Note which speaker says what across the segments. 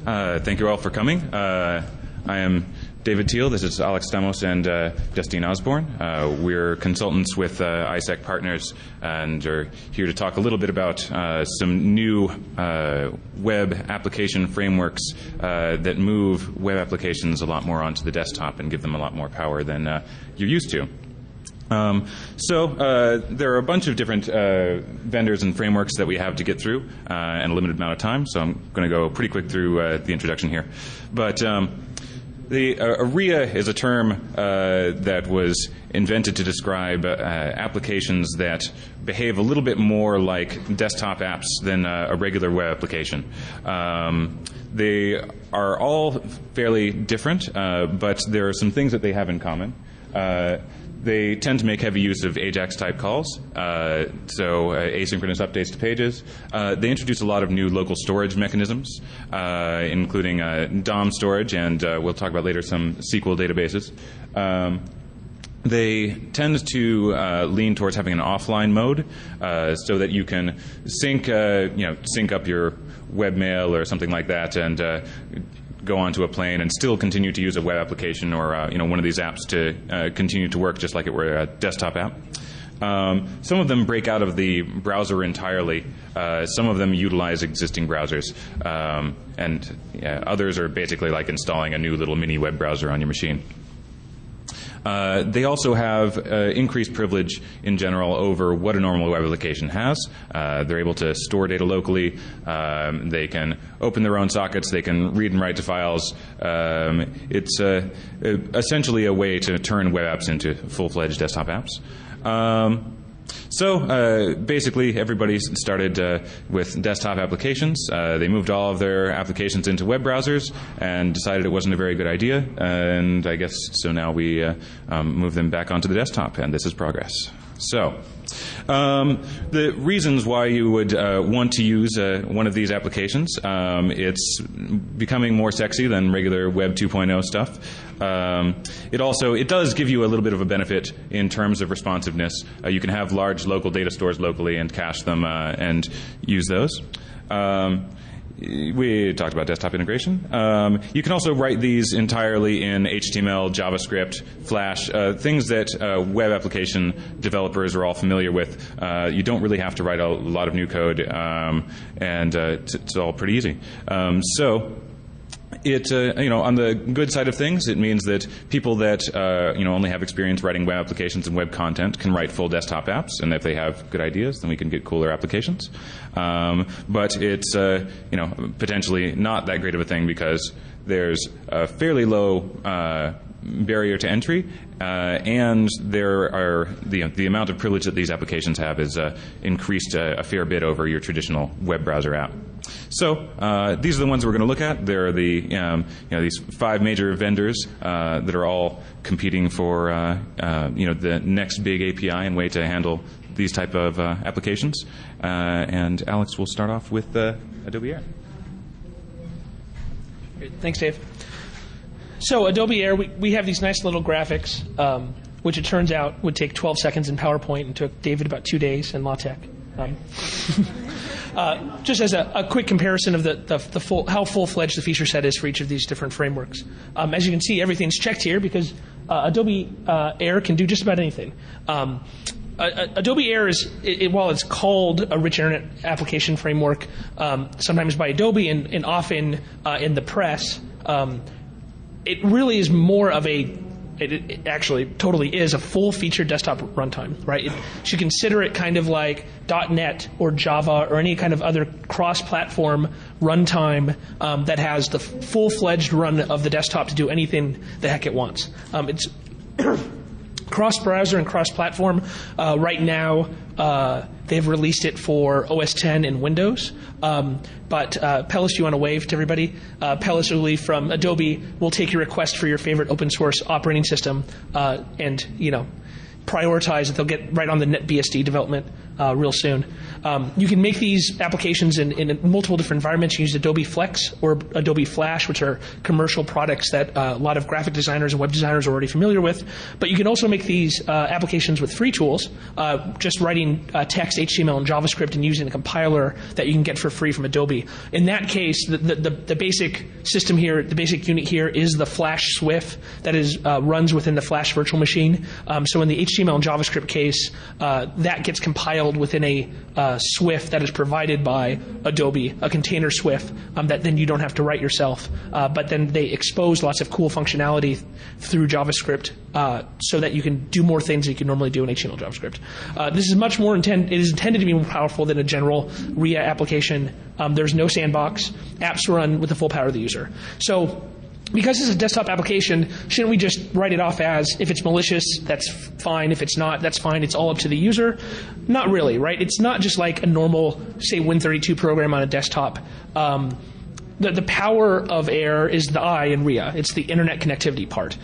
Speaker 1: Thank you all for coming. I am David Thiel. This is Alex Stamos and Justine Osborne. We're consultants with iSEC partners and are here to talk a little bit about some new web application frameworks that move web applications a lot more onto the desktop and give them a lot more power than you're used to. There are a bunch of different vendors and frameworks that we have to get through and a limited amount of time, so I'm going to go pretty quick through the introduction here. But the RIA is a term that was invented to describe applications that behave a little bit more like desktop apps than a regular web application. They are all fairly different, but there are some things that they have in common. They tend to make heavy use of AJAX-type calls, asynchronous updates to pages. They introduce a lot of new local storage mechanisms, including DOM storage, and we'll talk about later some SQL databases. They tend to lean towards having an offline mode, so that you can sync up your webmail or something like that, and go onto a plane and still continue to use a web application or one of these apps to continue to work just like it were a desktop app. Some of them break out of the browser entirely. Some of them utilize existing browsers, and others are basically like installing a new little mini web browser on your machine. They also have increased privilege in general over what a normal web application has. They're able to store data locally. They can open their own sockets. They can read and write to files. It's essentially a way to turn web apps into full-fledged desktop apps. Basically, everybody started with desktop applications. They moved all of their applications into web browsers and decided it wasn't a very good idea. And I guess so now we move them back onto the desktop, and this is progress. So, the reasons why you would want to use one of these applications, it's becoming more sexy than regular Web 2.0 stuff. It does give you a little bit of a benefit in terms of responsiveness. You can have large local data stores locally and cache them and use those. We talked about desktop integration. You can also write these entirely in HTML, JavaScript, Flash, things that web application developers are all familiar with. You don't really have to write a lot of new code, and it's all pretty easy. On the good side of things, it means that people that only have experience writing web applications and web content can write full desktop apps, and if they have good ideas, then we can get cooler applications. But it's potentially not that great of a thing because there's a fairly low barrier to entry, and there are the amount of privilege that these applications have is increased a fair bit over your traditional web browser app. So these are the ones we're going to look at. There are these 5 major vendors that are all competing for the next big API and way to handle these type of applications. And Alex will start off with Adobe AIR.
Speaker 2: Great. Thanks, Dave. So Adobe AIR, we have these nice little graphics, which it turns out would take 12 seconds in PowerPoint and took David about 2 days in LaTeX. Just as a quick comparison of how full-fledged the feature set is for each of these different frameworks. As you can see, everything's checked here because Adobe AIR can do just about anything. Adobe AIR while it's called a rich internet application framework, sometimes by Adobe and often in the press, it really is more of it actually totally is a full-featured desktop runtime, right? You should consider it kind of like .NET or Java or any kind of other cross-platform runtime that has the full-fledged run of the desktop to do anything the heck it wants. It's cross-browser and cross-platform. Right now, they've released it for OS X and Windows. But Pellis, do you want to wave to everybody? Pellis Uli from Adobe will take your request for your favorite open source operating system and prioritize it. They'll get right on the NetBSD development real soon. You can make these applications in multiple different environments. You use Adobe Flex or Adobe Flash, which are commercial products that a lot of graphic designers and web designers are already familiar with. But you can also make these applications with free tools, just writing text, HTML, and JavaScript and using a compiler that you can get for free from Adobe. In that case, the basic system here, the basic unit here is the Flash Swift that runs within the Flash virtual machine. So in the HTML and JavaScript case, that gets compiled within a Swift that is provided by Adobe, a container Swift that then you don't have to write yourself. But then they expose lots of cool functionality through JavaScript so that you can do more things that you can normally do in HTML JavaScript. This is much more it is intended to be more powerful than a general RIA application. There's no sandbox. Apps run with the full power of the user. So because it's a desktop application, shouldn't we just write it off as if it's malicious, that's fine. If it's not, that's fine. It's all up to the user? Not really, right? It's not just like a normal, say, Win32 program on a desktop. The power of AIR is the I in RIA. It's the internet connectivity part.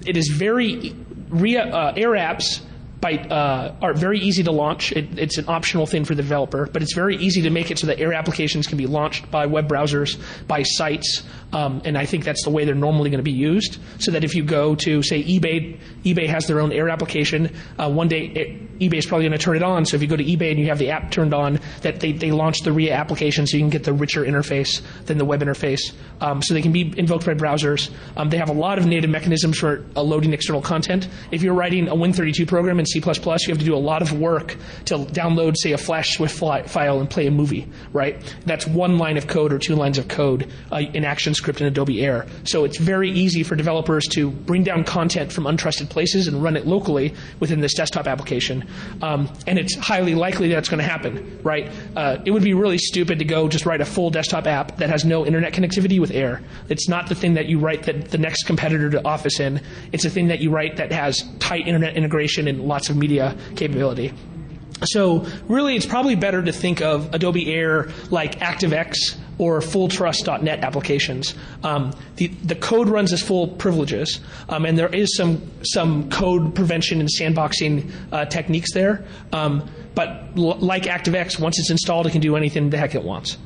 Speaker 2: It is very AIR apps are very easy to launch. It's an optional thing for the developer, but it's very easy to make it so that AIR applications can be launched by web browsers, by sites, and I think that's the way they're normally going to be used. So that if you go to, say, eBay has their own AIR application. One day, eBay is probably going to turn it on. So if you go to eBay and you have the app turned on, that they launch the RIA application so you can get the richer interface than the web interface. So they can be invoked by browsers. They have a lot of native mechanisms for loading external content. If you're writing a Win32 program in C++, you have to do a lot of work to download, say, a Flash Swift file and play a movie, right? That's one line of code or two lines of code in ActionScript in Adobe AIR. So it's very easy for developers to bring down content from untrusted places and run it locally within this desktop application. And it's highly likely that's going to happen, right? It would be really stupid to go just write a full desktop app that has no internet connectivity with AIR. It's not the thing that you write that the next competitor to Office in. It's a thing that you write that has tight internet integration and lots of media capability. So really, it's probably better to think of Adobe AIR like ActiveX or fulltrust.net applications. The code runs as full privileges, and there is some code prevention and sandboxing techniques there. But like ActiveX, once it's installed, it can do anything the heck it wants.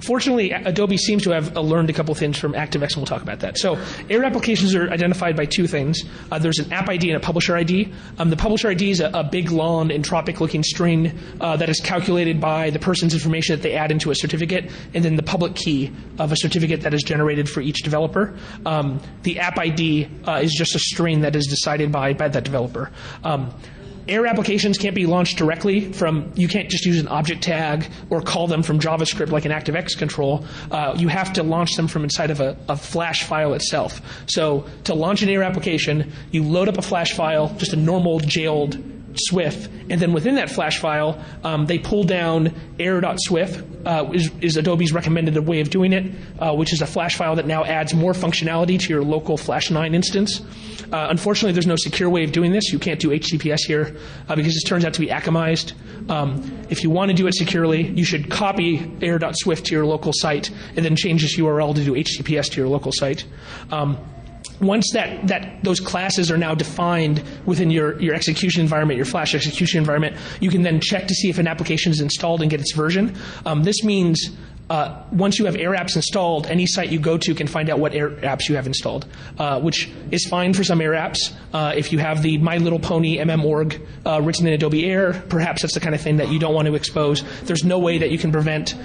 Speaker 2: Fortunately, Adobe seems to have learned a couple things from ActiveX, and we'll talk about that. So AIR applications are identified by two things. There's an app ID and a publisher ID. The publisher ID is a big, long, entropic-looking string that is calculated by the person's information that they add into a certificate, and then the public key of a certificate that is generated for each developer. The app ID is just a string that is decided by that developer. AIR applications can't be launched directly from, you can't just use an object tag or call them from JavaScript like an ActiveX control. You have to launch them from inside of a Flash file itself. So to launch an AIR application, you load up a Flash file, just a normal jailed Swift, and then within that Flash file, they pull down air.swift, is Adobe's recommended way of doing it, which is a Flash file that now adds more functionality to your local Flash 9 instance. Unfortunately, there's no secure way of doing this. You can't do HTTPS here because this turns out to be atomized. If you want to do it securely, you should copy air.swift to your local site and then change this URL to do HTTPS to your local site. Once those classes are now defined within your execution environment, your Flash execution environment, you can then check to see if an application is installed and get its version. This means once you have AIR apps installed, any site you go to can find out what AIR apps you have installed, which is fine for some AIR apps. If you have the My Little Pony mmorg written in Adobe AIR, perhaps that's the kind of thing that you don't want to expose. There's no way that you can prevent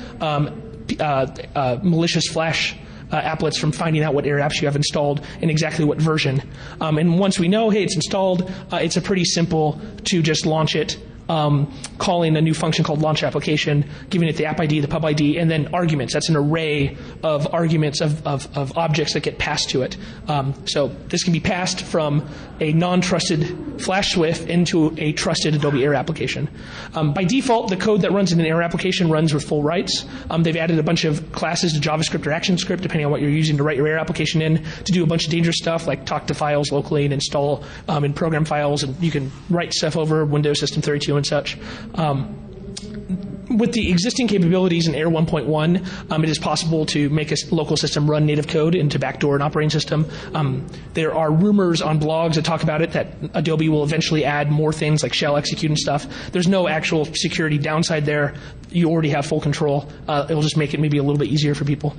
Speaker 2: malicious Flash applets from finding out what AIR apps you have installed and exactly what version. And once we know, hey, it's installed, it's a pretty simple to just launch it, calling a new function called launch application, giving it the app ID, the pub ID, and then arguments. That's an array of arguments of objects that get passed to it. So this can be passed from a non-trusted Flash Swift into a trusted Adobe AIR application. By default, the code that runs in an AIR application runs with full rights. They've added a bunch of classes to JavaScript or ActionScript, depending on what you're using to write your AIR application in, to do a bunch of dangerous stuff like talk to files locally and install and program files, and you can write stuff over Windows System 32 and such. with the existing capabilities in AIR 1.1, it is possible to make a local system run native code and to backdoor an operating system. There are rumors on blogs that talk about it that Adobe will eventually add more things like shell execute and stuff. There's no actual security downside there. You already have full control. It will just make it maybe a little bit easier for people.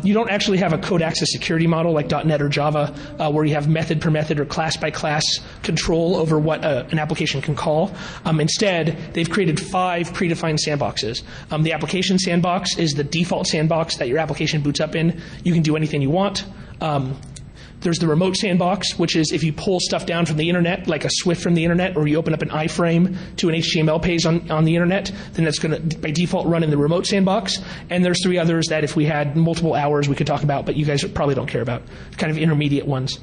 Speaker 2: You don't actually have a code access security model like .NET or Java where you have method per method or class by class control over what an application can call. Instead, they've created 5 predefined sandboxes. The application sandbox is the default sandbox that your application boots up in. You can do anything you want. There's the remote sandbox, which is if you pull stuff down from the internet, like a Swift from the internet, or you open up an iframe to an HTML page on the internet, then that's going to, by default, run in the remote sandbox. And there's 3 others that if we had multiple hours we could talk about, but you guys probably don't care about, kind of intermediate ones.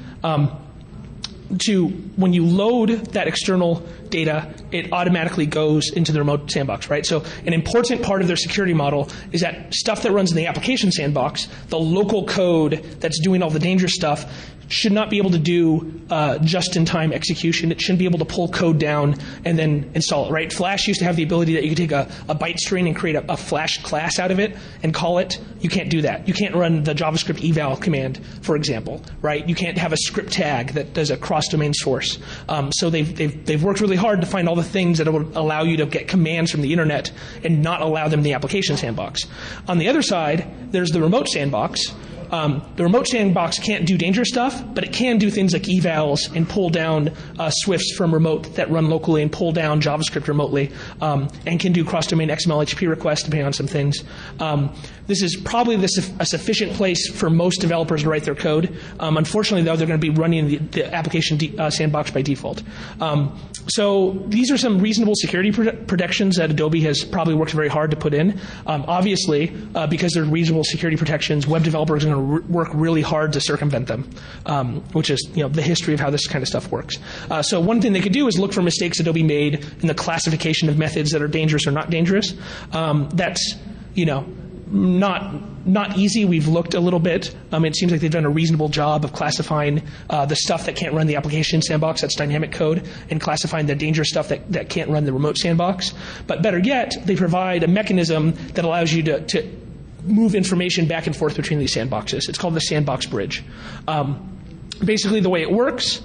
Speaker 2: When you load that external data, it automatically goes into the remote sandbox, right? So an important part of their security model is that stuff that runs in the application sandbox, the local code that's doing all the dangerous stuff, should not be able to do just-in-time execution. It shouldn't be able to pull code down and then install it, right? Flash used to have the ability that you could take a byte string and create a Flash class out of it and call it. You can't do that. You can't run the JavaScript eval command, for example, right? You can't have a script tag that does a cross-domain source. So they've worked really hard to find all the things that will allow you to get commands from the internet and not allow them in the application sandbox. On the other side, there's the remote sandbox. The remote sandbox can't do dangerous stuff, but it can do things like evals and pull down Swifts from remote that run locally and pull down JavaScript remotely, and can do cross-domain XML HTTP requests depending on some things. This is probably a sufficient place for most developers to write their code. Unfortunately, though, they're going to be running the application sandbox by default. So these are some reasonable security protections that Adobe has probably worked very hard to put in. Obviously, because they're reasonable security protections, web developers are going to work really hard to circumvent them, which is the history of how this kind of stuff works. So one thing they could do is look for mistakes Adobe made in the classification of methods that are dangerous or not dangerous. That's not easy. We've looked a little bit. It seems like they've done a reasonable job of classifying the stuff that can't run the application sandbox, that's dynamic code, and classifying the dangerous stuff that can't run the remote sandbox. But better yet, they provide a mechanism that allows you to move information back and forth between these sandboxes. It's called the sandbox bridge. Basically, the way it works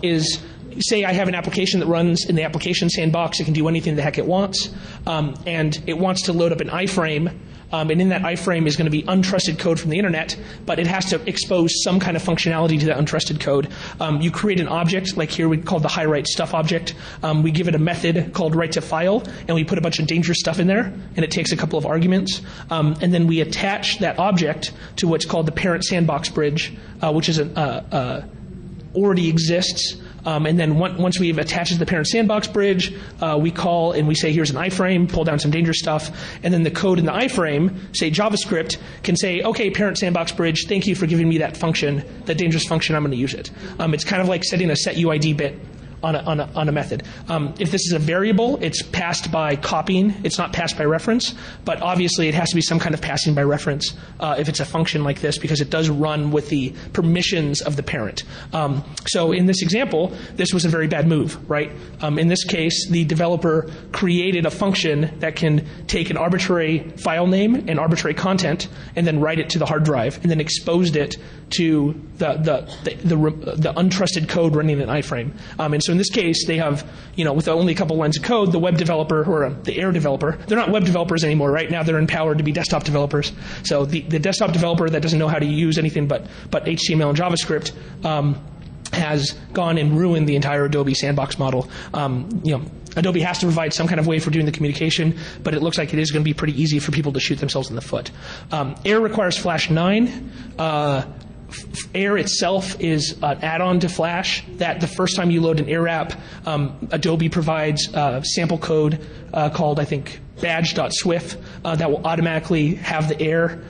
Speaker 2: is, say I have an application that runs in the application sandbox. It can do anything the heck it wants, and it wants to load up an iframe. And in that iframe is going to be untrusted code from the internet, but it has to expose some kind of functionality to that untrusted code. You create an object, like here we call the highWrite stuff object. We give it a method called write to file, and we put a bunch of dangerous stuff in there, and it takes a couple of arguments. And then we attach that object to what's called the parent sandbox bridge, which is already exists. And then once we've attached to the parent sandbox bridge, we call and we say, here's an iframe, pull down some dangerous stuff. And then the code in the iframe, say JavaScript, can say, okay, parent sandbox bridge, thank you for giving me that function, that dangerous function, I'm going to use it. It's kind of like setting a set UID bit on a method. If this is a variable, it's passed by copying. It's not passed by reference, but obviously it has to be some kind of passing by reference if it's a function like this, because it does run with the permissions of the parent. So in this example, this was a very bad move, right? In this case, the developer created a function that can take an arbitrary file name and arbitrary content and then write it to the hard drive and then exposed it to the untrusted code running in an iframe. And so in this case, they have, with only a couple lines of code, the web developer or the AIR developer, they're not web developers anymore, right? Now they're empowered to be desktop developers. So the desktop developer that doesn't know how to use anything but HTML and JavaScript has gone and ruined the entire Adobe sandbox model. Adobe has to provide some kind of way for doing the communication, but it looks like it is going to be pretty easy for people to shoot themselves in the foot. AIR requires Flash 9. AIR itself is an add-on to Flash that the first time you load an AIR app, Adobe provides sample code called, I think, badge.swift that will automatically have the AIR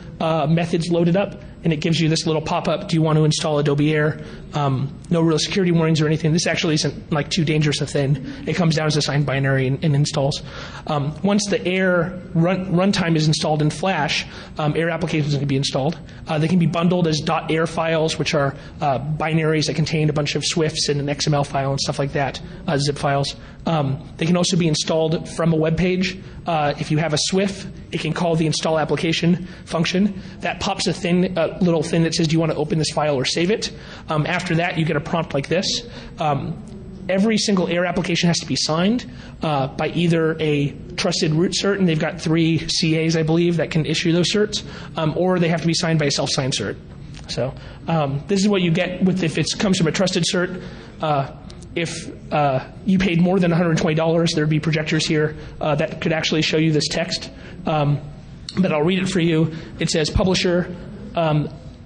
Speaker 2: methods loaded up, and it gives you this little pop-up, do you want to install Adobe AIR? No real security warnings or anything. This actually isn't like too dangerous a thing. It comes down as a signed binary and installs. Once the AIR runtime is installed in Flash, AIR applications can be installed. They can be bundled as .air files, which are binaries that contain a bunch of Swifts and an XML file and stuff like that, zip files. They can also be installed from a web page. If you have a SWIF, it can call the install application function. That pops a little thing that says, do you want to open this file or save it? After that, you get a prompt like this. Every single AIR application has to be signed by either a trusted root cert, and they've got 3 CAs, I believe, that can issue those certs, or they have to be signed by a self-signed cert. So this is what you get if it comes from a trusted cert. If you paid more than $120, there would be projectors here that could actually show you this text. But I'll read it for you. It says publisher,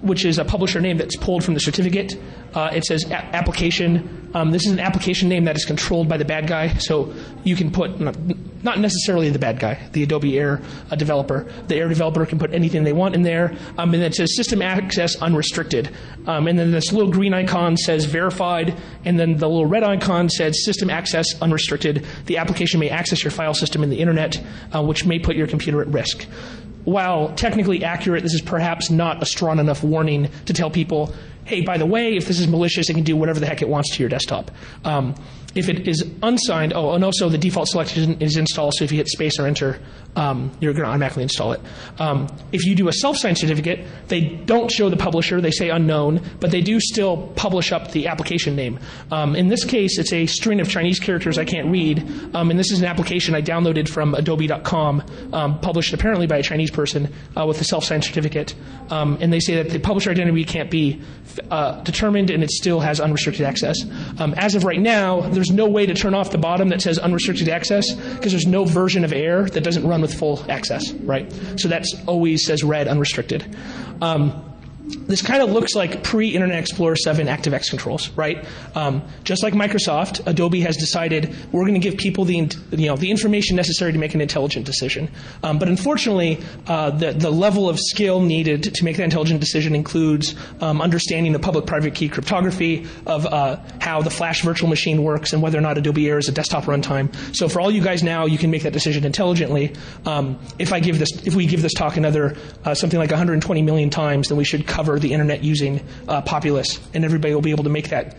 Speaker 2: which is a publisher name that's pulled from the certificate. It says application. This is an application name that is controlled by the bad guy. So you can put, not necessarily the bad guy, the Adobe AIR developer. The AIR developer can put anything they want in there. And then it says system access unrestricted. And then this little green icon says verified. And then the little red icon says system access unrestricted. The application may access your file system in the internet, which may put your computer at risk. While technically accurate, this is perhaps not a strong enough warning to tell people, hey, by the way, if this is malicious, it can do whatever the heck it wants to your desktop. If it is unsigned, and also the default selection is install, so if you hit space or enter, you're going to automatically install it. If you do a self-signed certificate, they don't show the publisher, they say unknown, but they do still publish up the application name. In this case, it's a string of Chinese characters I can't read, and this is an application I downloaded from adobe.com, published apparently by a Chinese person with a self-signed certificate, and they say that the publisher identity can't be determined, and it still has unrestricted access. As of right now, there's no way to turn off the bottom that says unrestricted access because there's no version of AIR that doesn't run with full access, right? So that's always says red unrestricted. This kind of looks like pre-Internet Explorer 7 ActiveX controls, right? Just like Microsoft, Adobe has decided we're going to give people the information necessary to make an intelligent decision. But unfortunately, the level of skill needed to make that intelligent decision includes understanding the public-private key cryptography of how the Flash virtual machine works and whether or not Adobe AIR is a desktop runtime. So for all you guys now, you can make that decision intelligently. If we give this talk another something like 120 million times, then we should cover the internet using populace, and everybody will be able to make that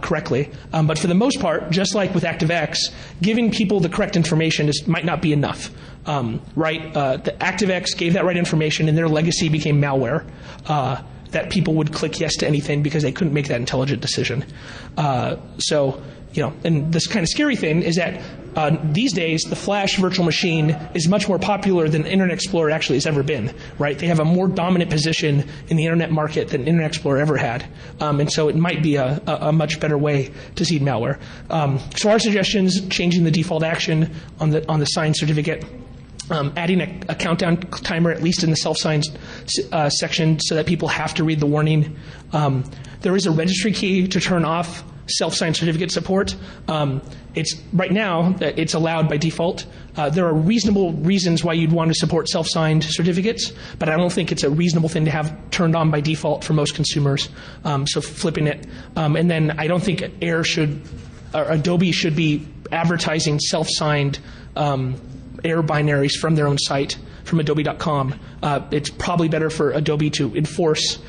Speaker 2: correctly. But for the most part, just like with ActiveX, giving people the correct information might not be enough. Right? The ActiveX gave that right information, and their legacy became malware. That people would click yes to anything because they couldn't make that intelligent decision. And this kind of scary thing is that these days, the Flash virtual machine is much more popular than Internet Explorer actually has ever been, right? They have a more dominant position in the Internet market than Internet Explorer ever had. And so it might be a much better way to seed malware. So our suggestions, changing the default action on the signed certificate, adding a countdown timer, at least in the self-signed section, so that people have to read the warning. There is a registry key to turn off self-signed certificate support. Right now, it's allowed by default. There are reasonable reasons why you'd want to support self-signed certificates, but I don't think it's a reasonable thing to have turned on by default for most consumers. So flipping it. And then I don't think Adobe should be advertising self-signed AIR binaries from their own site, from adobe.com. It's probably better for Adobe to enforce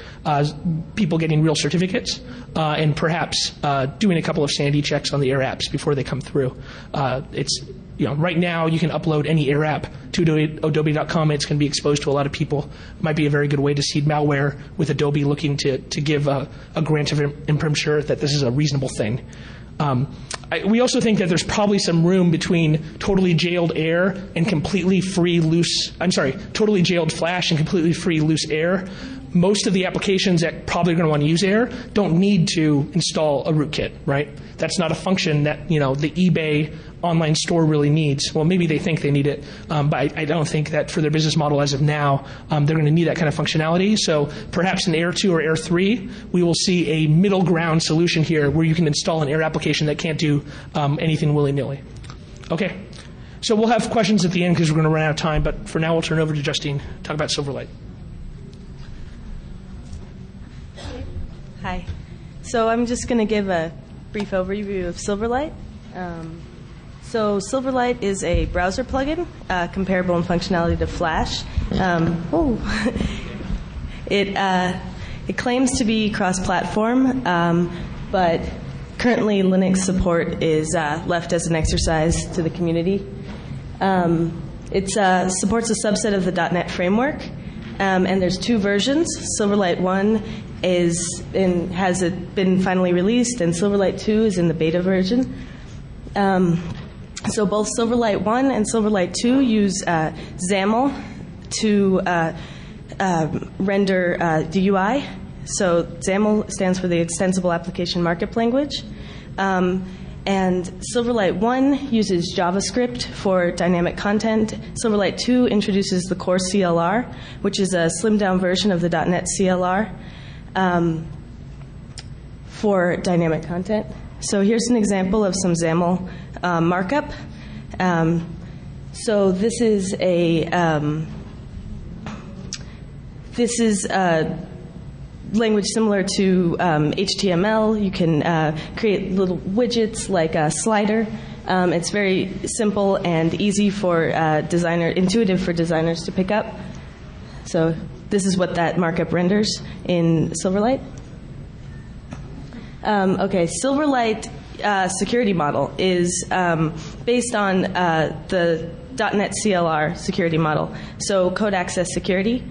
Speaker 2: people getting real certificates and perhaps doing a couple of sanity checks on the AIR apps before they come through. Right now you can upload any AIR app to adobe.com. It's going to be exposed to a lot of people. It might be a very good way to seed malware with Adobe looking to give a grant of imprimatur that this is a reasonable thing. We also think that there's probably some room between totally jailed AIR and totally jailed Flash and completely free loose AIR. Most of the applications that probably are going to want to use AIR don't need to install a rootkit, right? That's not a function that the eBay online store really needs. Well, maybe they think they need it, but I don't think that for their business model as of now, they're going to need that kind of functionality. So perhaps in AIR 2 or AIR 3, we will see a middle ground solution here where you can install an AIR application that can't do anything willy-nilly. Okay, so we'll have questions at the end because we're going to run out of time, but for now we'll turn over to Justine to talk about Silverlight.
Speaker 3: Hi. So I'm just going to give a brief overview of Silverlight. So Silverlight is a browser plugin comparable in functionality to Flash. It claims to be cross-platform, but currently, Linux support is left as an exercise to the community. It supports a subset of the .NET framework, and there's 2 versions. Silverlight 1 has been finally released, and Silverlight 2 is in the beta version. So both Silverlight 1 and Silverlight 2 use XAML to render the UI. So XAML stands for the Extensible Application Markup Language. And Silverlight 1 uses JavaScript for dynamic content. Silverlight 2 introduces the core CLR, which is a slimmed-down version of the .NET CLR for dynamic content. So here's an example of some XAML markup. So this is a language similar to HTML. You can create little widgets like a slider. It's very simple and easy for intuitive for designers to pick up. So this is what that markup renders in Silverlight. Okay, Silverlight security model is based on the .NET CLR security model. So code access security.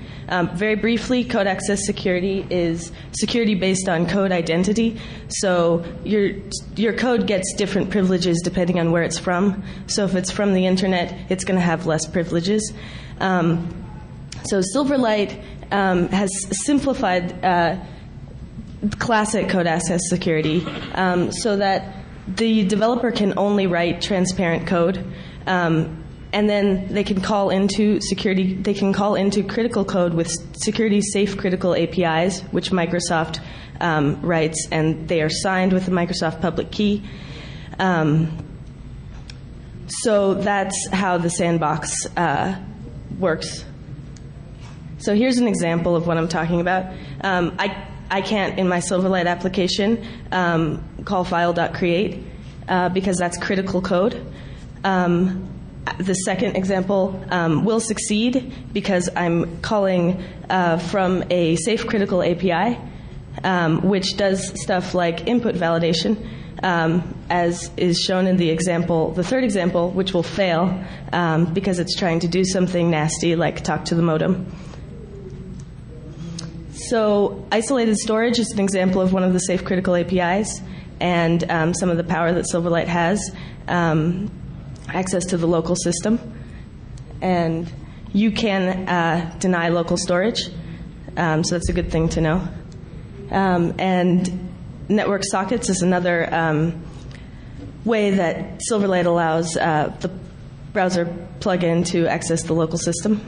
Speaker 3: Very briefly, code access security is security based on code identity. So your code gets different privileges depending on where it's from. So if it's from the internet, it's going to have less privileges. So Silverlight has simplified classic code access security so that the developer can only write transparent code. And then they can call into security. They can call into critical code with security-safe critical APIs, which Microsoft writes, and they are signed with the Microsoft public key. So that's how the sandbox works. So here's an example of what I'm talking about. I can't, in my Silverlight application, call file.create because that's critical code. The second example will succeed because I'm calling from a safe critical API, which does stuff like input validation, as is shown in the third example, which will fail because it's trying to do something nasty like talk to the modem. So isolated storage is an example of one of the safe critical APIs and some of the power that Silverlight has. Access to the local system, and you can deny local storage, so that's a good thing to know. And network sockets is another way that Silverlight allows the browser plugin to access the local system.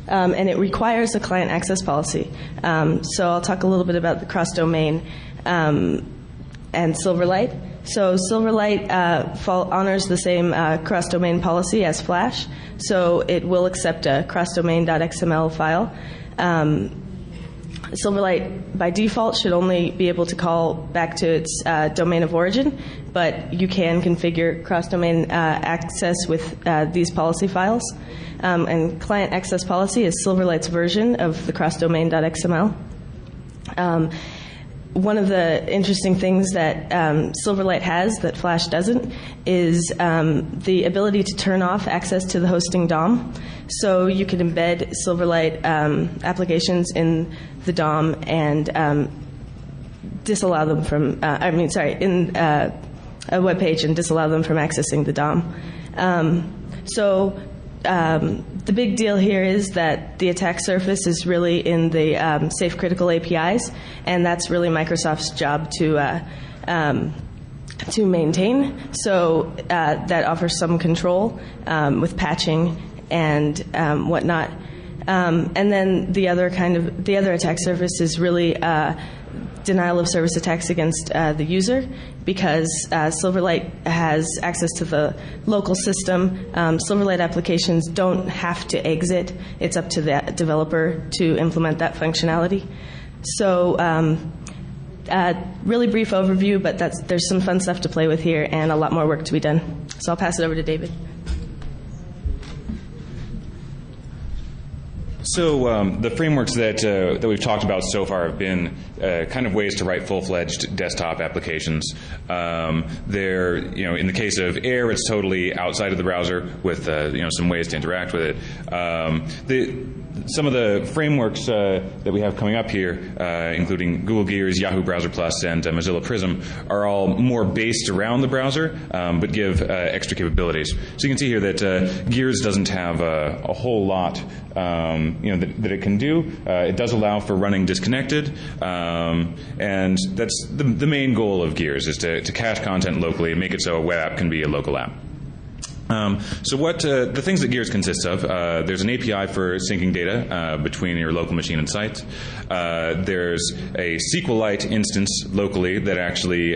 Speaker 3: And it requires a client access policy. So I'll talk a little bit about the cross-domain and Silverlight. So Silverlight honors the same cross-domain policy as Flash, so it will accept a cross-domain.xml file. Silverlight, by default, should only be able to call back to its domain of origin, but you can configure cross-domain access with these policy files. And client access policy is Silverlight's version of the cross-domain.xml. One of the interesting things that Silverlight has that Flash doesn't is the ability to turn off access to the hosting DOM. So you can embed Silverlight applications in the DOM and disallow them from, in a web page and disallow them from accessing the DOM. The big deal here is that the attack surface is really in the safe critical APIs, and that's really Microsoft's job to maintain. So that offers some control with patching and whatnot. And then the other attack surface is really denial of service attacks against the user, because Silverlight has access to the local system. Silverlight applications don't have to exit. It's up to the developer to implement that functionality. So really brief overview, but there's some fun stuff to play with here and a lot more work to be done. So I'll pass it over to David.
Speaker 1: So the frameworks that we've talked about so far have been kind of ways to write full-fledged desktop applications. They're, in the case of AIR, it's totally outside of the browser with some ways to interact with it. Some of the frameworks that we have coming up here, including Google Gears, Yahoo Browser Plus, and Mozilla Prism, are all more based around the browser, but give extra capabilities. So you can see here that Gears doesn't have a whole lot that it can do. It does allow for running disconnected, and that's the main goal of Gears, is to cache content locally and make it so a web app can be a local app. So what the things that Gears consists of, there's an API for syncing data between your local machine and site. There's a SQLite instance locally that actually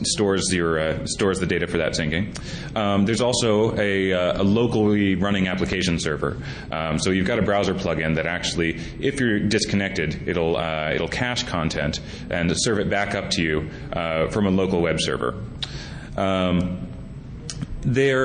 Speaker 1: stores the data for that syncing. There's also a locally running application server. So you've got a browser plugin that actually, if you're disconnected, it'll cache content and serve it back up to you from a local web server. We'll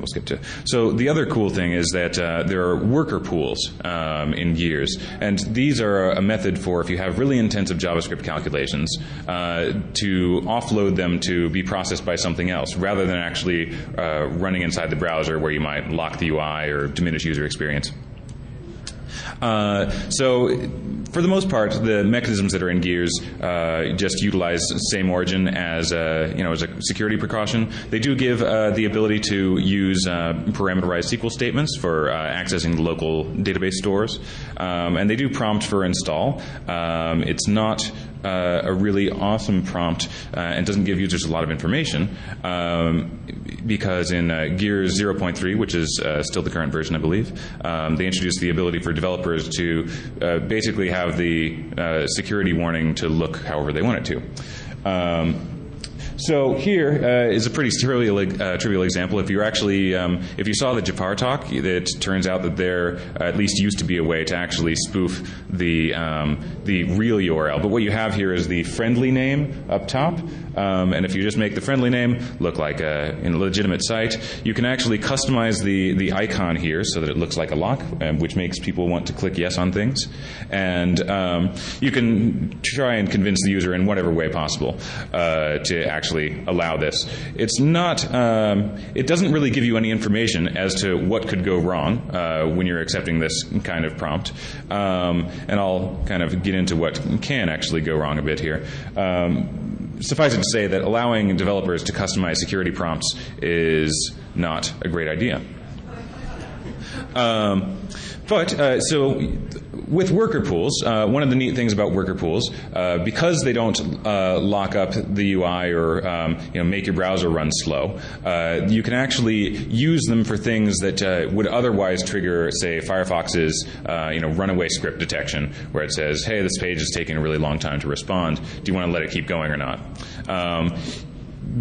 Speaker 1: skip to. So the other cool thing is that there are worker pools in Gears, and these are a method for, if you have really intensive JavaScript calculations, to offload them to be processed by something else, rather than actually running inside the browser where you might lock the UI or diminish user experience. So, for the most part, the mechanisms that are in Gears just utilize the same origin as as a security precaution. They do give the ability to use parameterized SQL statements for accessing the local database stores, and they do prompt for install. It's not a really awesome prompt and doesn't give users a lot of information, because in Gears 0.3, which is still the current version, I believe, they introduced the ability for developers to basically have the security warning to look however they want it to. So here is a pretty trivial example. If you actually, if you saw the Jafar talk, it turns out that there at least used to be a way to actually spoof the real URL. But what you have here is the friendly name up top, and if you just make the friendly name look like a legitimate site, you can actually customize the icon here so that it looks like a lock, which makes people want to click yes on things, and you can try and convince the user in whatever way possible to actually allow this. It's not, it doesn't really give you any information as to what could go wrong when you're accepting this kind of prompt. And I'll kind of get into what can actually go wrong a bit here. Suffice it to say that allowing developers to customize security prompts is not a great idea. So with worker pools, one of the neat things about worker pools, because they don't lock up the UI or make your browser run slow, you can actually use them for things that would otherwise trigger, say, Firefox's runaway script detection, where it says, hey, this page is taking a really long time to respond. Do you want to let it keep going or not?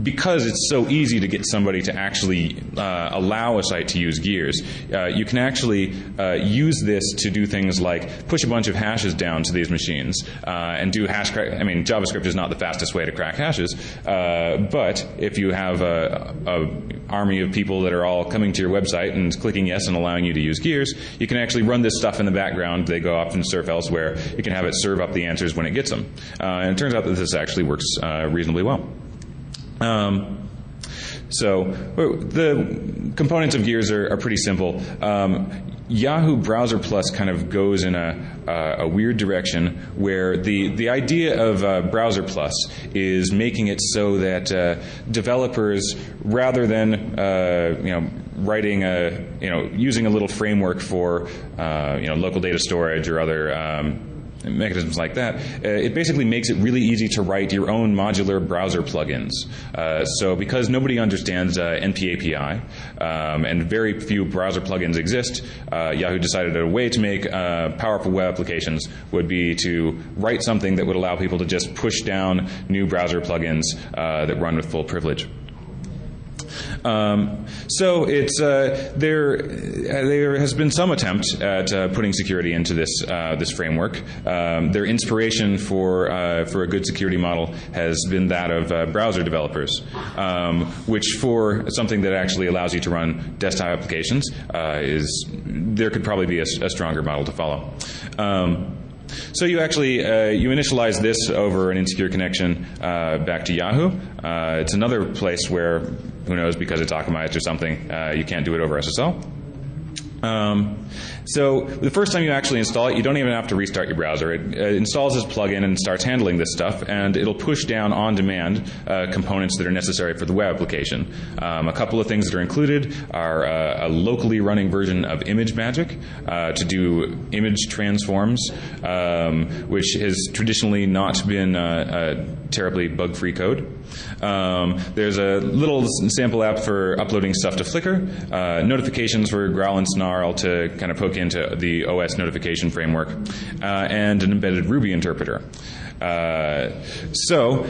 Speaker 1: Because it's so easy to get somebody to actually allow a site to use Gears, you can actually use this to do things like push a bunch of hashes down to these machines and do hash crack. I mean, JavaScript is not the fastest way to crack hashes, but if you have an army of people that are all coming to your website and clicking yes and allowing you to use Gears, you can actually run this stuff in the background. They go off and surf elsewhere. You can have it serve up the answers when it gets them. And it turns out that this actually works reasonably well. So the components of Gears are pretty simple. Yahoo Browser Plus kind of goes in a weird direction where the idea of Browser Plus is making it so that developers, rather than writing using a little framework for local data storage or other mechanisms like that, it basically makes it really easy to write your own modular browser plugins. So because nobody understands NP-API and very few browser plugins exist, Yahoo decided a way to make powerful web applications would be to write something that would allow people to just push down new browser plugins that run with full privilege. So it's there has been some attempt at putting security into this framework. Their inspiration for a good security model has been that of browser developers, which for something that actually allows you to run desktop applications there could probably be a stronger model to follow. So you actually you initialize this over an insecure connection back to Yahoo. It's another place where, who knows, because it's Akamai's or something, you can't do it over SSL. So the first time you actually install it, you don't even have to restart your browser. It installs this plugin and starts handling this stuff, and it'll push down on demand components that are necessary for the web application. A couple of things that are included are a locally running version of ImageMagick to do image transforms, which has traditionally not been terribly bug-free code. There's a little sample app for uploading stuff to Flickr, notifications for Growl and Snarl to kind of poke into the OS notification framework, and an embedded Ruby interpreter. So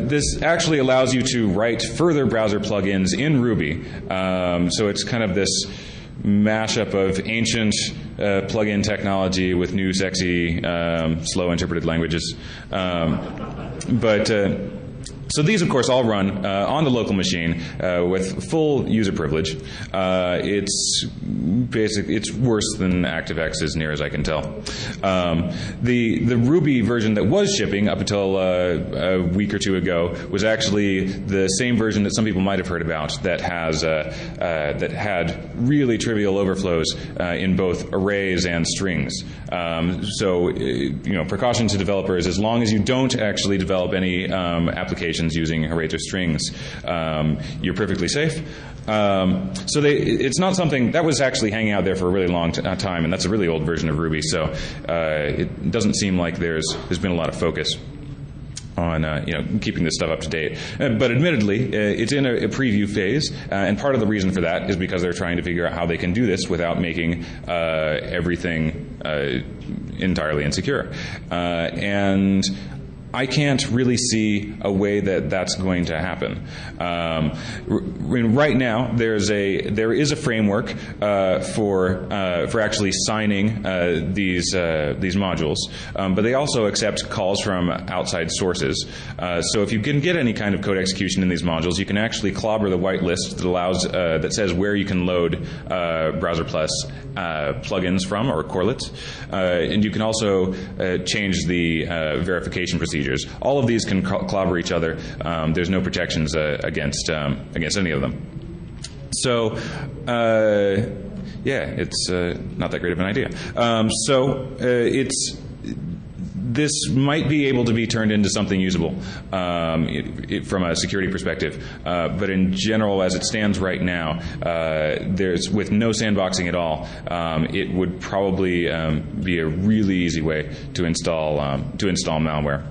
Speaker 1: this actually allows you to write further browser plugins in Ruby. So it's kind of this mashup of ancient plugin technology with new, sexy, slow interpreted languages. So these, of course, all run on the local machine with full user privilege. It's worse than ActiveX as near as I can tell. The Ruby version that was shipping up until a week or two ago was actually the same version that some people might have heard about that had really trivial overflows in both arrays and strings. So precaution to developers: as long as you don't actually develop any applications using arrays or strings, you're perfectly safe. So it's not something that was actually hanging out there for a really long time, and that's a really old version of Ruby. So it doesn't seem like there's been a lot of focus on keeping this stuff up to date. But admittedly, it's in a preview phase, and part of the reason for that is because they're trying to figure out how they can do this without making everything entirely insecure. And I can't really see a way that that's going to happen. Right now, there is a framework for actually signing these modules, but they also accept calls from outside sources. So if you can get any kind of code execution in these modules, you can actually clobber the whitelist that allows that says where you can load Browser Plus plugins from, or correlates, and you can also change the verification procedures. All of these can clobber each other. There's no protections against any of them. So, it's not that great of an idea. This might be able to be turned into something usable from a security perspective, but in general, as it stands right now, with no sandboxing at all, it would probably be a really easy way to install malware.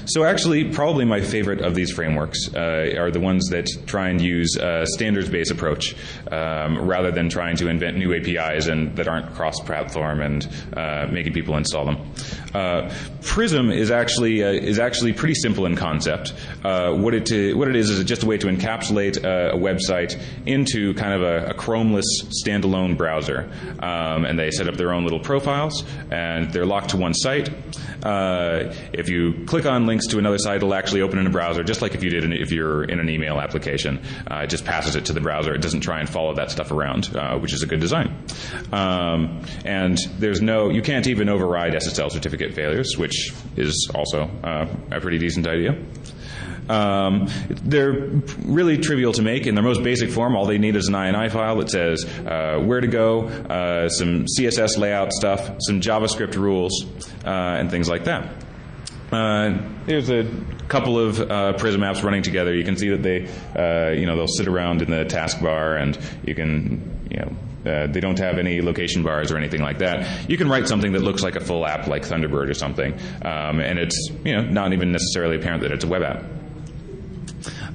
Speaker 1: So actually, probably my favorite of these frameworks are the ones that try and use a standards-based approach rather than trying to invent new APIs and that aren't cross-platform and making people install them. Prism is actually pretty simple in concept. What it is just a way to encapsulate a website into kind of a Chromeless standalone browser, and they set up their own little profiles, and they're locked to one site. If you click on links to another site, it'll actually open in a browser, just like if you're in an email application. It just passes it to the browser. It doesn't try and follow that stuff around, which is a good design. And you can't even override SSL certificate failures, which is also a pretty decent idea. They're really trivial to make. In their most basic form, all they need is an INI file that says where to go, some CSS layout stuff, some JavaScript rules, and things like that. Here's a couple of Prism apps running together. You can see that they'll sit around in the taskbar, and you can, they don't have any location bars or anything like that. You can write something that looks like a full app, like Thunderbird or something, and it's not even necessarily apparent that it's a web app.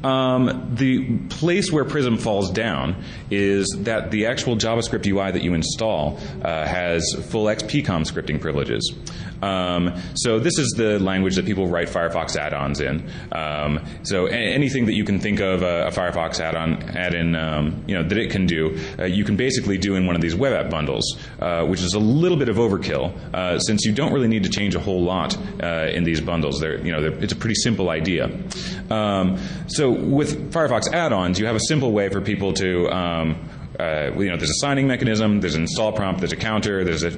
Speaker 1: The place where Prism falls down is that the actual JavaScript UI that you install has full XPCOM scripting privileges. So this is the language that people write Firefox add-ons in. So anything that you can think of a Firefox add-in that it can do, you can basically do in one of these web app bundles, which is a little bit of overkill, since you don't really need to change a whole lot in these bundles. It's a pretty simple idea. So with Firefox add-ons, you have a simple way for people to there's a signing mechanism, there's an install prompt, there's a counter, there's a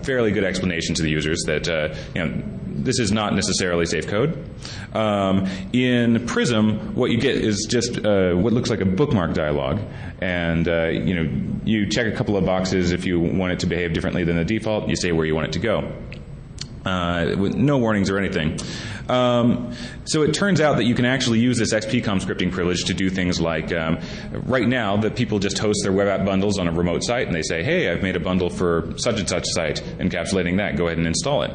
Speaker 1: fairly good explanation to the users that this is not necessarily safe code. In Prism, what you get is just what looks like a bookmark dialog, and you check a couple of boxes if you want it to behave differently than the default. You say where you want it to go, with no warnings or anything. So it turns out that you can actually use this XPCOM scripting privilege to do things like, right now, that people just host their web app bundles on a remote site, and they say, hey, I've made a bundle for such and such site, encapsulating that, go ahead and install it.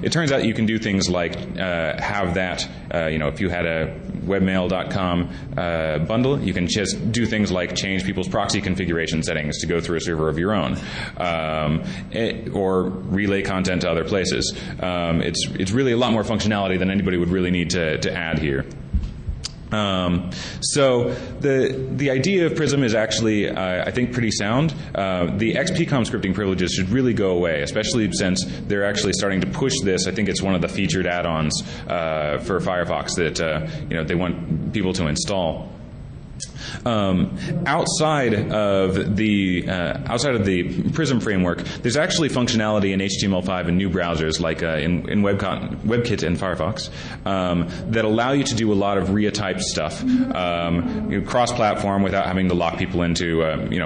Speaker 1: It turns out you can do things like have that, if you had a webmail.com bundle, you can just do things like change people's proxy configuration settings to go through a server of your own, or relay content to other places. It's really a lot more functionality than anybody would really need to add here. So the idea of Prism is actually, I think, pretty sound. The XPCOM scripting privileges should really go away, especially since they're actually starting to push this. I think it's one of the featured add-ons for Firefox that they want people to install. Outside of the Prism framework, there's actually functionality in HTML5 and new browsers like in WebKit and Firefox that allow you to do a lot of RIA type stuff, cross-platform without having to lock people into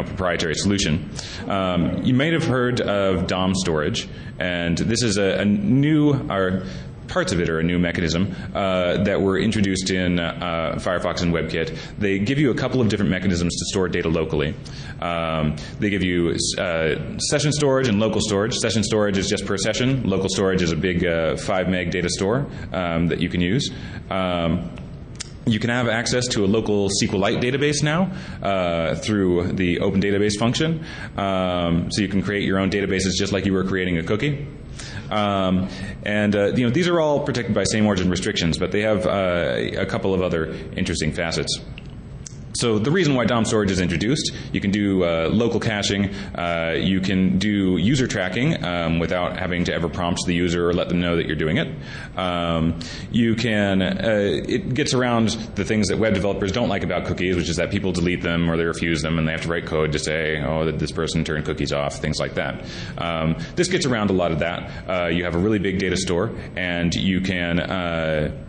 Speaker 1: proprietary solution. You might have heard of DOM storage, and this is a new parts of it are a new mechanism that were introduced in Firefox and WebKit. They give you a couple of different mechanisms to store data locally. They give you session storage and local storage. Session storage is just per session. Local storage is a big 5 meg data store that you can use. You can have access to a local SQLite database now through the Open Database function. So you can create your own databases just like you were creating a cookie. These are all protected by same origin restrictions, but they have a couple of other interesting facets. So the reason why DOM storage is introduced, you can do local caching, you can do user tracking without having to ever prompt the user or let them know that you're doing it. It gets around the things that web developers don't like about cookies, which is that people delete them or they refuse them and they have to write code to say, oh, that this person turned cookies off, things like that. This gets around a lot of that. You have a really big data store, and you can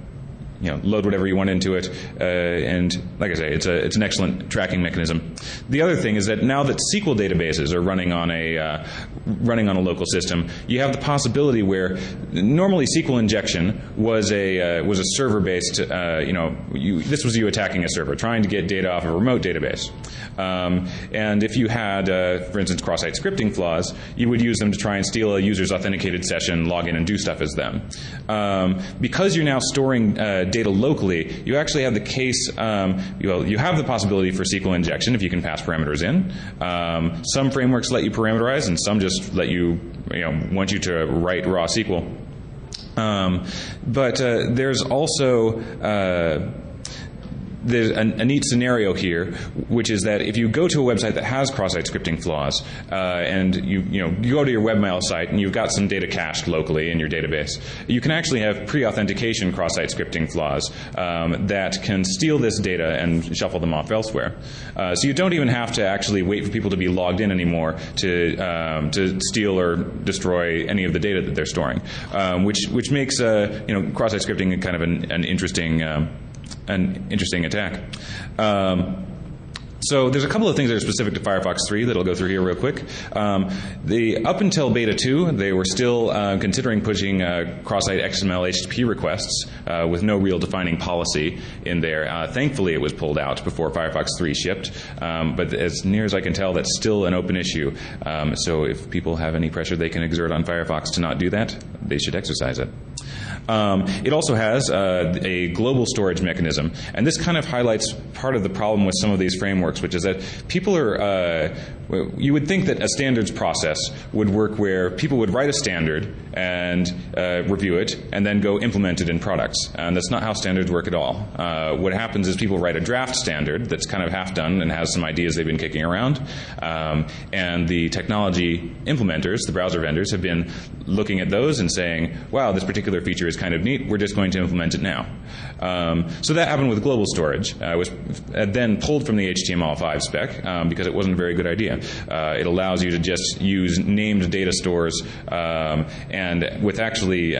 Speaker 1: load whatever you want into it, and like I say, it's an excellent tracking mechanism. The other thing is that now that SQL databases are running on a local system, you have the possibility where normally SQL injection was a server-based. This was you attacking a server, trying to get data off a remote database, and if you had, for instance, cross-site scripting flaws, you would use them to try and steal a user's authenticated session, log in, and do stuff as them. Because you're now storing data locally, you actually have the case, you have the possibility for SQL injection if you can pass parameters in. Some frameworks let you parameterize, and some just let you, want you to write raw SQL. But there's also there's a neat scenario here, which is that if you go to a website that has cross-site scripting flaws, and you go to your webmail site and you've got some data cached locally in your database, you can actually have pre-authentication cross-site scripting flaws that can steal this data and shuffle them off elsewhere. So you don't even have to actually wait for people to be logged in anymore to steal or destroy any of the data that they're storing, which makes cross-site scripting kind of an interesting attack. So there's a couple of things that are specific to Firefox 3 that I'll go through here real quick. Up until Beta 2, they were still considering pushing cross-site XML HTTP requests with no real defining policy in there. Thankfully, it was pulled out before Firefox 3 shipped, but as near as I can tell, that's still an open issue. So if people have any pressure they can exert on Firefox to not do that, they should exercise it. It also has a global storage mechanism, and this kind of highlights part of the problem with some of these frameworks, which is that people are, you would think that a standards process would work where people would write a standard and review it and then go implement it in products, and that's not how standards work at all. What happens is people write a draft standard that's kind of half done and has some ideas they've been kicking around, and the technology implementers, the browser vendors, have been looking at those and saying, wow, this particular feature is kind of neat, we're just going to implement it now. So that happened with global storage. It was then pulled from the HTML5 spec because it wasn't a very good idea. It allows you to just use named data stores and with actually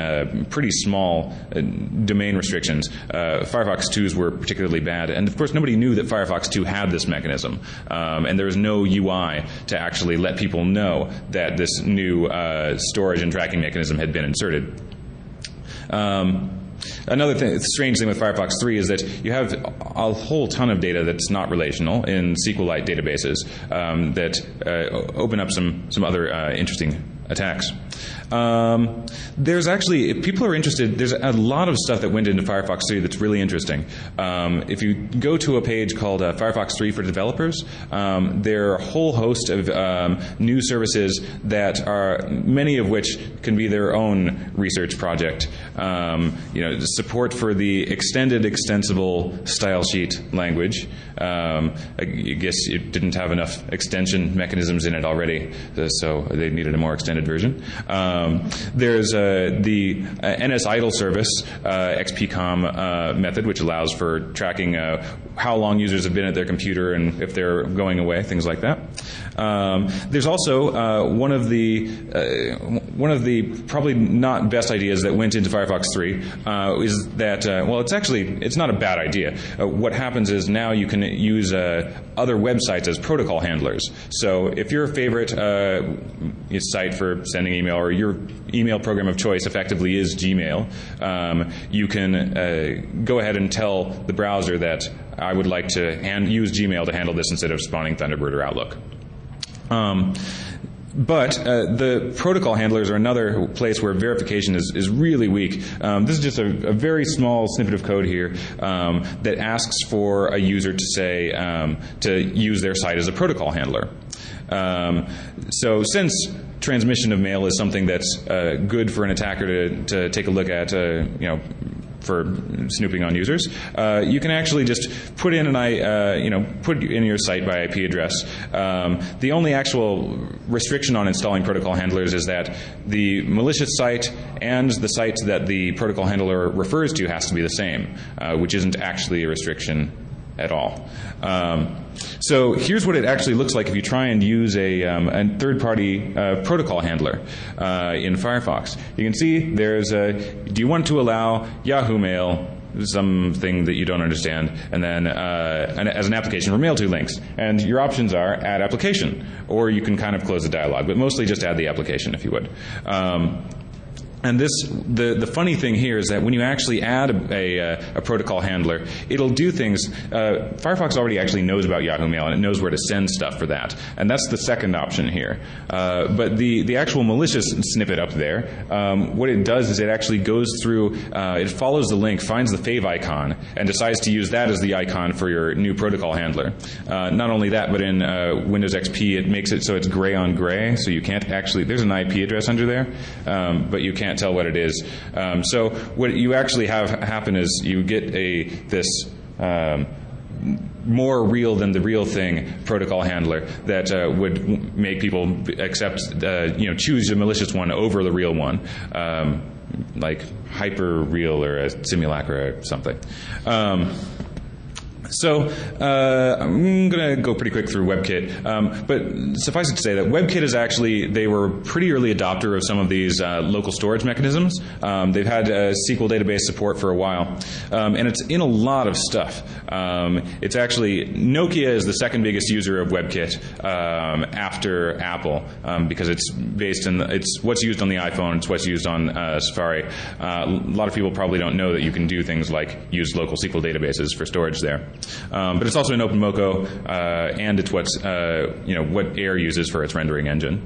Speaker 1: pretty small domain restrictions. Firefox 2s were particularly bad, and of course nobody knew that Firefox 2 had this mechanism, and there was no UI to actually let people know that this new storage and tracking mechanism had been inserted. Another strange thing with Firefox 3 is that you have a whole ton of data that's not relational in SQLite databases that open up some other interesting attacks. There's actually, if people are interested, there's a lot of stuff that went into Firefox 3 that's really interesting. If you go to a page called Firefox 3 for Developers, there are a whole host of new services that are, many of which can be their own research project. Support for the extended extensible style sheet language. I guess it didn't have enough extension mechanisms in it already, so they needed a more extended version. There's the NSIDLE service, XPCOM method, which allows for tracking how long users have been at their computer and if they're going away, things like that. There's also one of the probably not best ideas that went into Firefox 3 is that it's not a bad idea. What happens is now you can use other websites as protocol handlers. So if your favorite site for sending email or your email program of choice effectively is Gmail, you can go ahead and tell the browser that I would like to use Gmail to handle this instead of spawning Thunderbird or Outlook. But the protocol handlers are another place where verification is really weak. This is just a very small snippet of code here that asks for a user to say to use their site as a protocol handler. So since transmission of mail is something that's good for an attacker to take a look at, for snooping on users, you can actually just put in put in your site by IP address. The only actual restriction on installing protocol handlers is that the malicious site and the site that the protocol handler refers to has to be the same, which isn't actually a restriction at all. So here's what it actually looks like if you try and use a third-party protocol handler in Firefox. You can see there's do you want to allow Yahoo Mail, something that you don't understand, and then as an application for Mail-to links. And your options are add application, or you can kind of close the dialog, but mostly just add the application if you would. And the funny thing here is that when you actually add a protocol handler, it'll do things. Firefox already actually knows about Yahoo Mail, and it knows where to send stuff for that. And that's the second option here. But the actual malicious snippet up there, what it does is it actually goes through, it follows the link, finds the fave icon, and decides to use that as the icon for your new protocol handler. Not only that, but in Windows XP, it makes it so it's gray on gray, so you can't actually, there's an IP address under there, but you can't tell what it is. So what you actually have happen is you get this more real than the real thing protocol handler that would make people accept, choose a malicious one over the real one, like hyper real or a simulacra or something. So I'm going to go pretty quick through WebKit, but suffice it to say that WebKit is actually, they were a pretty early adopter of some of these local storage mechanisms. They've had SQL database support for a while, and it's in a lot of stuff. It's actually, Nokia is the second biggest user of WebKit after Apple, because it's based in, it's what's used on the iPhone, it's what's used on Safari. A lot of people probably don't know that you can do things like use local SQL databases for storage there. But it's also an OpenMoko, and it's what's what AIR uses for its rendering engine.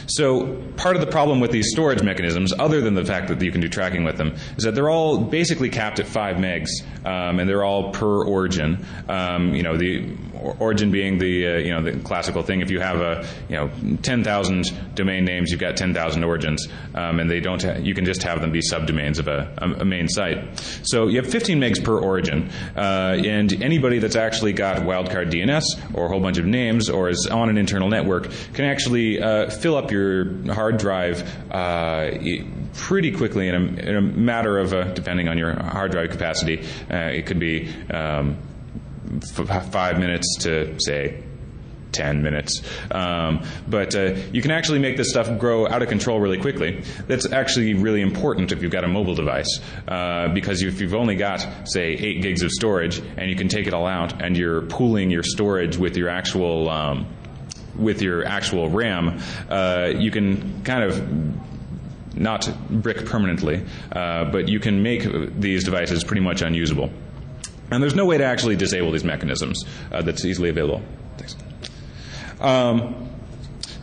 Speaker 1: So part of the problem with these storage mechanisms, other than the fact that you can do tracking with them, is that they're all basically capped at 5 megs, and they're all per origin. The origin being the classical thing. If you have 10,000 domain names, you've got 10,000 origins, and they don't. You can just have them be subdomains of a main site. So you have 15 megs per origin, and anybody that's actually got wildcard DNS or a whole bunch of names or is on an internal network can actually fill up your hard drive pretty quickly in a matter of, depending on your hard drive capacity, it could be 5 minutes to, say, 10 minutes. But you can actually make this stuff grow out of control really quickly. That's actually really important if you've got a mobile device, because if you've only got, say, 8 gigs of storage and you can take it all out and you're pooling your storage with your actual RAM, you can kind of not brick permanently, but you can make these devices pretty much unusable. And there's no way to actually disable these mechanisms that's easily available. Thanks.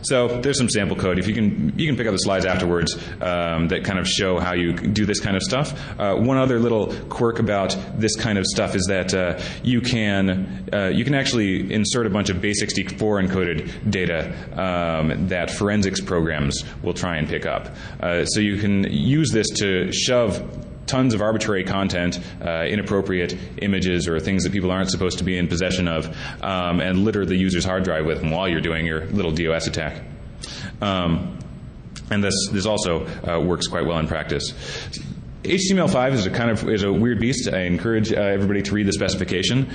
Speaker 1: So there's some sample code. If you can pick up the slides afterwards that kind of show how you do this kind of stuff. One other little quirk about this kind of stuff is that you can actually insert a bunch of base64 encoded data that forensics programs will try and pick up. So you can use this to shove tons of arbitrary content, inappropriate images or things that people aren't supposed to be in possession of, and litter the user's hard drive with them while you're doing your little DOS attack. And this also works quite well in practice. HTML5 is a weird beast. I encourage everybody to read the specification.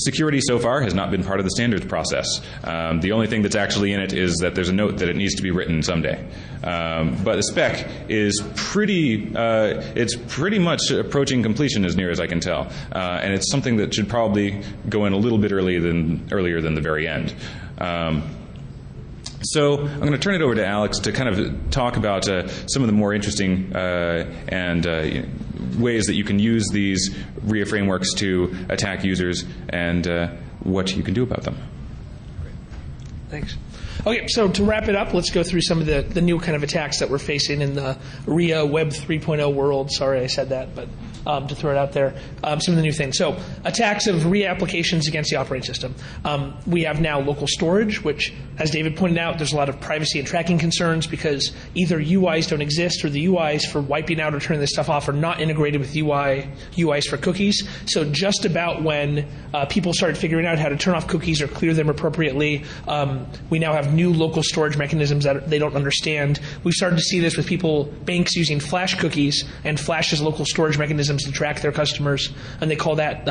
Speaker 1: Security so far has not been part of the standards process. The only thing that's actually in it is that there's a note that it needs to be written someday. But the spec is it's pretty much approaching completion as near as I can tell. And it's something that should probably go in a little bit earlier than the very end. So I'm going to turn it over to Alex to kind of talk about some of the more interesting ways that you can use these RIA frameworks to attack users and what you can do about them.
Speaker 2: Thanks. Okay, so to wrap it up, let's go through some of the new kind of attacks that we're facing in the RIA Web 3.0 world. Sorry I said that, but to throw it out there, some of the new things. So attacks of RIA applications against the operating system. We have now local storage, which, as David pointed out, there's a lot of privacy and tracking concerns because either UIs don't exist or the UIs for wiping out or turning this stuff off are not integrated with UIs for cookies. So just about when people started figuring out how to turn off cookies or clear them appropriately, we now have new local storage mechanisms that they don't understand. We've started to see this with banks using Flash cookies and Flash as local storage mechanisms to track their customers, and they call that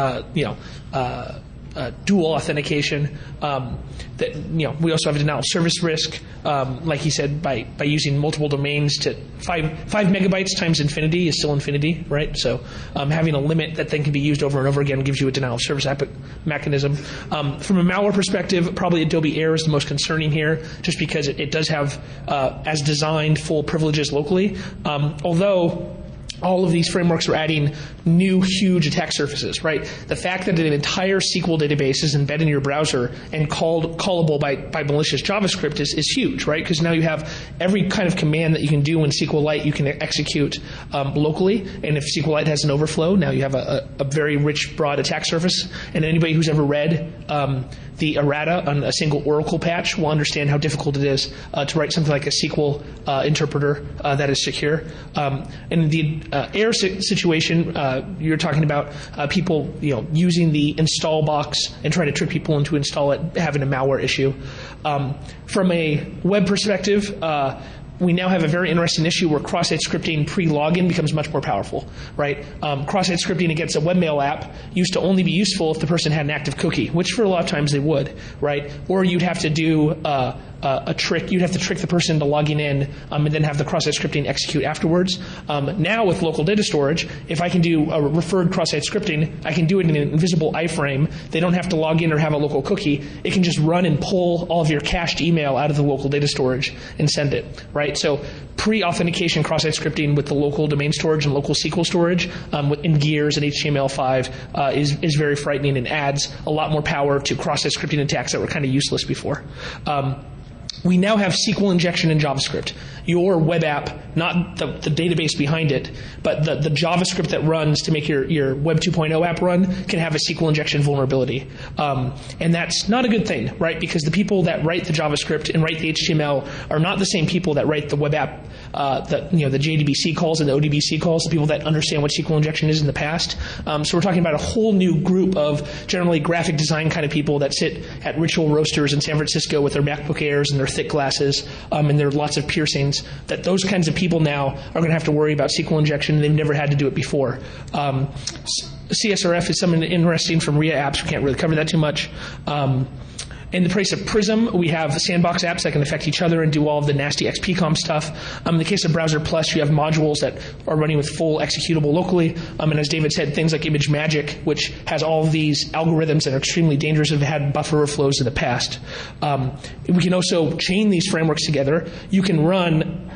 Speaker 2: dual authentication. We also have a denial of service risk, like he said, by using multiple domains to 5 megabytes times infinity is still infinity, right? So having a limit that then can be used over and over again gives you a denial of service mechanism. From a malware perspective, probably Adobe AIR is the most concerning here, just because it does have, as designed, full privileges locally. Although all of these frameworks are adding new huge attack surfaces, right? The fact that an entire SQL database is embedded in your browser and callable by malicious JavaScript is huge, right? Because now you have every kind of command that you can do in SQLite you can execute locally, and if SQLite has an overflow, now you have a very rich, broad attack surface. And anybody who's ever read the errata on a single Oracle patch will understand how difficult it is to write something like a SQL interpreter that is secure. In the AIR situation, you're talking about people using the install box and trying to trick people into install it, having a malware issue. From a web perspective, we now have a very interesting issue where cross-site scripting pre-login becomes much more powerful, right? Cross-site scripting against a webmail app used to only be useful if the person had an active cookie, which for a lot of times they would, right? Or you'd have to do a trick. You'd have to trick the person into logging in and then have the cross-site scripting execute afterwards. Now with local data storage, if I can do a referred cross-site scripting, I can do it in an invisible iframe. They don't have to log in or have a local cookie. It can just run and pull all of your cached email out of the local data storage and send it, right? So pre-authentication cross-site scripting with the local domain storage and local SQL storage in Gears and HTML5 is very frightening and adds a lot more power to cross-site scripting attacks that were kind of useless before. we now have SQL injection in JavaScript. Your web app, not the database behind it, but the JavaScript that runs to make your Web 2.0 app run can have a SQL injection vulnerability. And that's not a good thing, right? Because the people that write the JavaScript and write the HTML are not the same people that write the web app, the JDBC calls and the ODBC calls, the people that understand what SQL injection is in the past. So we're talking about a whole new group of generally graphic design kind of people that sit at ritual roasters in San Francisco with their MacBook Airs and their thick glasses, and there are lots of piercings, that those kinds of people now are going to have to worry about SQL injection. They've never had to do it before. CSRF is something interesting from RIA apps. We can't really cover that too much. In the case of Prism, we have sandbox apps that can affect each other and do all of the nasty XPCOM stuff. In the case of Browser Plus, you have modules that are running with full executable locally. And as David said, things like Image Magic, which has all of these algorithms that are extremely dangerous and have had buffer overflows in the past. We can also chain these frameworks together. You can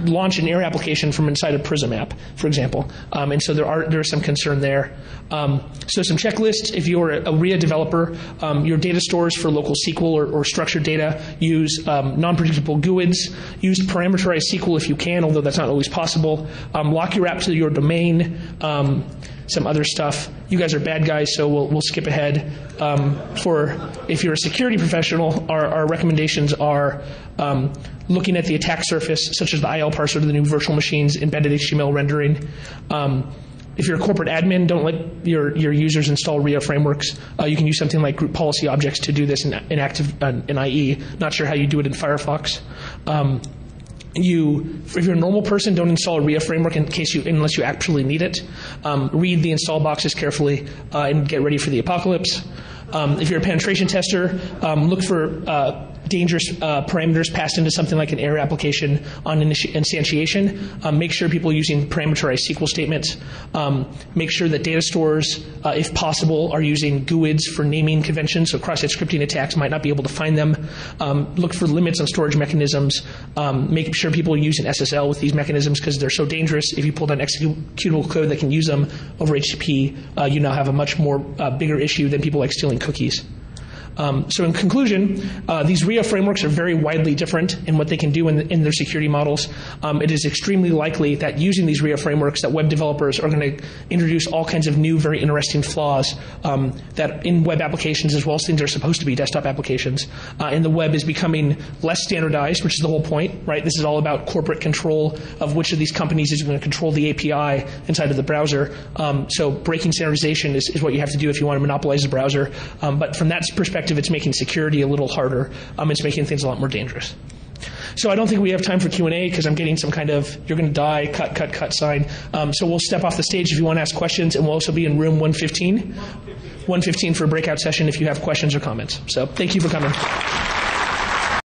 Speaker 2: launch an AIR application from inside a Prism app, for example. And so there's some concern there. So some checklists. If you're a RIA developer, your data stores for local SQL or structured data use non-predictable GUIDs. Use parameterized SQL if you can, although that's not always possible. Lock your app to your domain. Some other stuff. You guys are bad guys, so we'll skip ahead. If you're a security professional, our recommendations are looking at the attack surface, such as the IL parser to the new virtual machines, embedded HTML rendering. If you're a corporate admin, don't let your users install RIA frameworks. You can use something like group policy objects to do this in IE. Not sure how you do it in Firefox. If you're a normal person, don't install a RIA framework unless you actually need it. Read the install boxes carefully and get ready for the apocalypse. If you're a penetration tester, look for dangerous parameters passed into something like an AIR application on instantiation. Make sure people are using parameterized SQL statements. Make sure that data stores, if possible, are using GUIDs for naming conventions, so cross-site scripting attacks might not be able to find them. Look for limits on storage mechanisms. Make sure people are using SSL with these mechanisms because they're so dangerous. If you pull down executable code that can use them over HTTP, you now have a much more bigger issue than people like stealing cookies. So in conclusion, these RIA frameworks are very widely different in what they can do in their security models. It is extremely likely that using these RIA frameworks that web developers are going to introduce all kinds of new, very interesting flaws that in web applications as well as things that are supposed to be desktop applications. And the web is becoming less standardized, which is the whole point, right? This is all about corporate control of which of these companies is going to control the API inside of the browser. So breaking standardization is what you have to do if you want to monopolize the browser. But from that perspective, it's making security a little harder. It's making things a lot more dangerous. So I don't think we have time for Q&A because I'm getting some kind of you're going to die, cut sign. So we'll step off the stage if you want to ask questions, and we'll also be in room 115. 115 for a breakout session if you have questions or comments. So thank you for coming.